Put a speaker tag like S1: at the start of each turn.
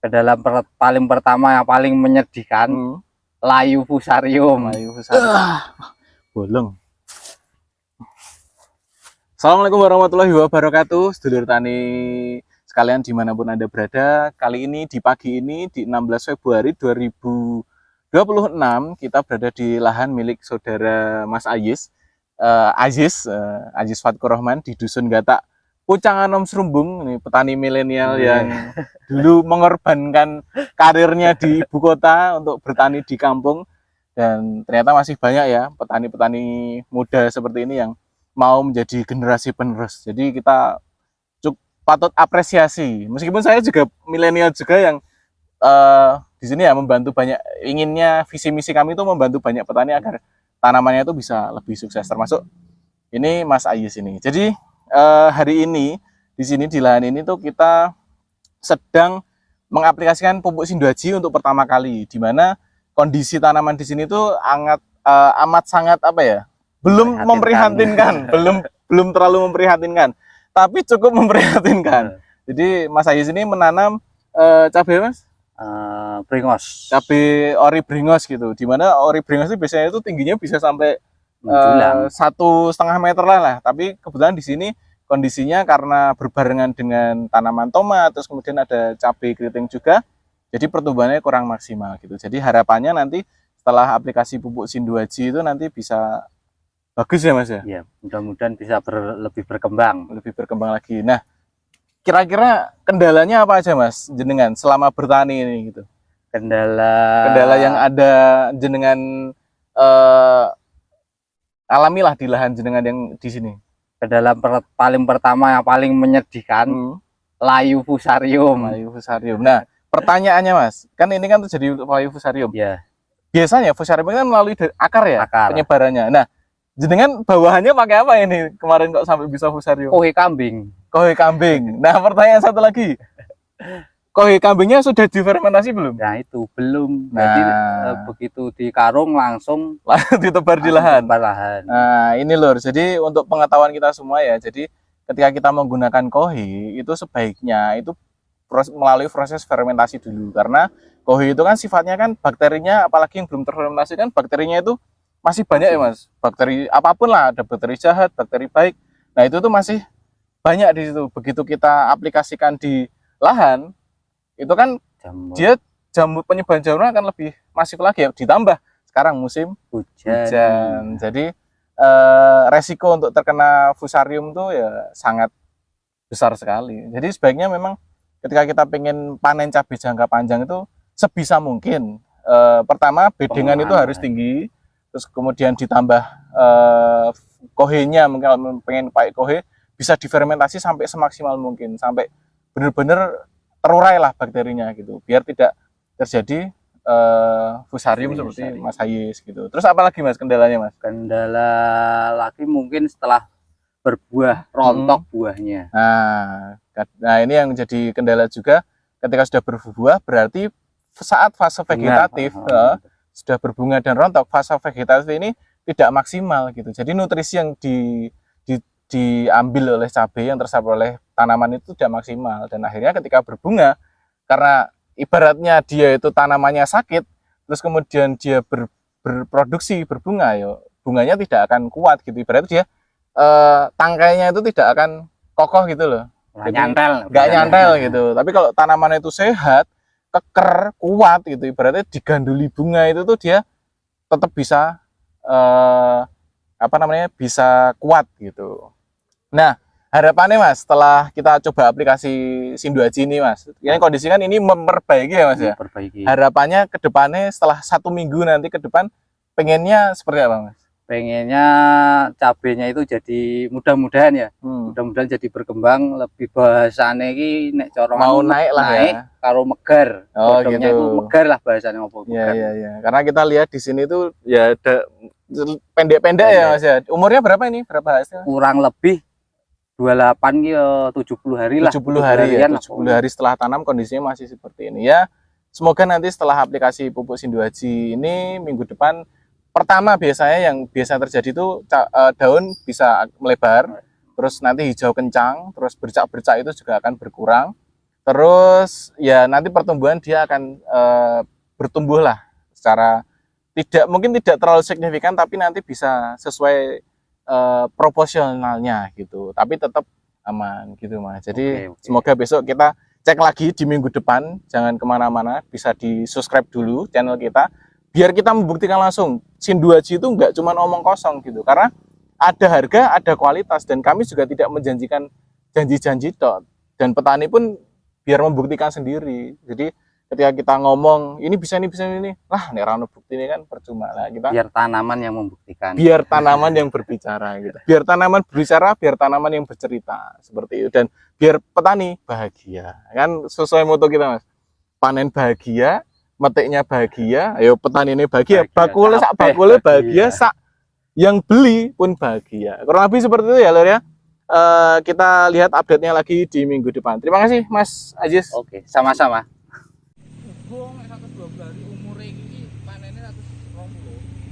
S1: Paling pertama yang paling menyedihkan, layu fusarium.
S2: Bolong. Assalamualaikum warahmatullahi wabarakatuh, sedulur tani sekalian dimanapun Anda berada. Kali ini di pagi ini di 16 Februari 2026 kita berada di lahan milik saudara Mas Aziz Fatkur Rahman di Dusun Gatak, Pucanganom Serumbung. Ini petani milenial yang dulu mengorbankan karirnya di ibu kota untuk bertani di kampung, dan ternyata masih banyak ya petani-petani muda seperti ini yang mau menjadi generasi penerus. Jadi kita patut apresiasi. Meskipun saya juga milenial juga yang di sini ya membantu banyak, inginnya visi misi kami itu membantu banyak petani agar tanamannya itu bisa lebih sukses, termasuk ini Mas Aziz ini. Jadi hari ini di sini di lahan ini tuh kita sedang mengaplikasikan pupuk Sinduaji untuk pertama kali, di mana kondisi tanaman di sini tuh amat sangat apa ya? Belum memprihatinkan, belum terlalu memprihatinkan, tapi cukup memprihatinkan. Jadi Mas Aziz ini menanam cabai, Mas?
S1: Bringos.
S2: Cabai ori bringos gitu. Dimana ori bringos itu biasanya itu tingginya bisa sampai 1,5 meter lah. Tapi kebetulan di sini kondisinya karena berbarengan dengan tanaman tomat, terus kemudian ada cabai keriting juga, jadi pertumbuhannya kurang maksimal gitu. Jadi harapannya nanti setelah aplikasi pupuk Sinduaji itu nanti bisa bagus ya Mas ya?
S1: Iya, mudah-mudahan bisa lebih berkembang
S2: lagi. Nah, kira-kira kendalanya apa aja Mas jenengan selama bertani ini gitu? Kendala yang ada jenengan alamilah di lahan jenengan yang di sini.
S1: Kendala paling pertama yang paling menyedihkan, layu fusarium.
S2: Nah, pertanyaannya Mas, kan ini kan terjadi layu fusarium.
S1: Ya.
S2: Biasanya fusarium kan melalui akar ya, penyebarannya. Nah, jenengan bawahannya pakai apa ini kemarin kok sampai bisa fusarium?
S1: Kohe kambing.
S2: Nah, pertanyaan satu lagi, kohe kambingnya sudah difermentasi belum?
S1: Nah, itu belum. Jadi begitu di karung langsung
S2: ditebar di lahan.
S1: Nah,
S2: ini lur, jadi untuk pengetahuan kita semua ya, jadi ketika kita menggunakan kohe itu sebaiknya itu melalui proses fermentasi dulu, karena kohe itu kan sifatnya kan bakterinya, apalagi yang belum terfermentasi kan bakterinya itu masih banyak ya Mas, bakteri apapun lah, ada bakteri jahat, bakteri baik. Nah itu tuh masih banyak di situ. Begitu kita aplikasikan di lahan, itu kan dia penyebaran jamurnya akan lebih masif lagi ya. Ditambah sekarang musim hujan. Jadi resiko untuk terkena fusarium tuh ya sangat besar sekali. Jadi sebaiknya memang ketika kita pengen panen cabai jangka panjang itu sebisa mungkin pertama bedengan itu harus tinggi. Terus kemudian ditambah kohenya, mungkin kalau pengen pakai kohe bisa difermentasi sampai semaksimal mungkin, sampai benar-benar terurai lah bakterinya gitu, biar tidak terjadi fusarium seperti Mas Aziz gitu. Terus apa lagi Mas kendalanya Mas?
S1: Kendala lagi mungkin setelah berbuah, rontok buahnya.
S2: Nah ini yang jadi kendala juga, ketika sudah berbuah berarti saat fase vegetatif sudah berbunga dan rontok, fase vegetatif ini tidak maksimal gitu. Jadi nutrisi yang diambil oleh cabai, yang terserap oleh tanaman itu tidak maksimal, dan akhirnya ketika berbunga, karena ibaratnya dia itu tanamannya sakit, terus kemudian dia berproduksi berbunga, ya bunganya tidak akan kuat gitu. Ibaratnya dia tangkainya itu tidak akan kokoh gitu loh, nggak nyantel gitu. Tapi kalau tanaman itu sehat, keker, kuat gitu, ibaratnya diganduli bunga itu tuh dia tetap bisa bisa kuat gitu. Nah, harapannya Mas setelah kita coba aplikasi Sinduaji ini Mas, ini kondisi kan ini memperbaiki ya Mas ya. Harapannya ke depannya setelah 1 minggu nanti ke depan pengennya seperti apa Mas?
S1: Pengennya cabenya itu jadi mudah-mudahan ya, mudah-mudahan jadi berkembang, lebih bahasane iki nek cara
S2: mau naik lah ya,
S1: karo megar.
S2: Gitu.
S1: Itu megar lah bahasane opo.
S2: Iya. Karena kita lihat di sini tuh ya ada pendek-pendek ya Mas ya. Umurnya berapa ini? Berapa hasilnya?
S1: Kurang lebih 28 ya 70 hari lah.
S2: 70 hari ya. 70 hari setelah tanam kondisinya masih seperti ini ya. Semoga nanti setelah aplikasi pupuk Sinduaji ini minggu depan, pertama biasanya yang biasa terjadi itu daun bisa melebar, terus nanti hijau kencang, terus bercak-bercak itu juga akan berkurang. Terus ya nanti pertumbuhan dia akan bertumbuh lah secara mungkin tidak terlalu signifikan, tapi nanti bisa sesuai proporsionalnya gitu, tapi tetap aman gitu Mas. Jadi
S1: Oke.
S2: semoga besok kita cek lagi di minggu depan, jangan kemana-mana, bisa di subscribe dulu channel kita biar kita membuktikan langsung Shin 2G itu nggak cuma omong kosong gitu, karena ada harga, ada kualitas, dan kami juga tidak menjanjikan janji-janji tok, dan petani pun biar membuktikan sendiri. Jadi ketika kita ngomong ini bisa ini lah, nek rano bukti ini kan percuma lah. Kita
S1: Biar tanaman yang membuktikan.
S2: biar tanaman yang berbicara gitu. Biar tanaman berbicara, biar tanaman yang bercerita seperti itu, dan biar petani bahagia. Kan sesuai moto kita Mas. Panen bahagia, metiknya bahagia, ayo petani ini bahagia. Bakule sak bakule bahagia, sak yang beli pun bahagia. Kurang lebih seperti itu ya Lur ya. Kita lihat update-nya lagi di minggu depan. Terima kasih Mas Ajis.
S1: Oke, sama-sama.
S2: Umure iki panene 120.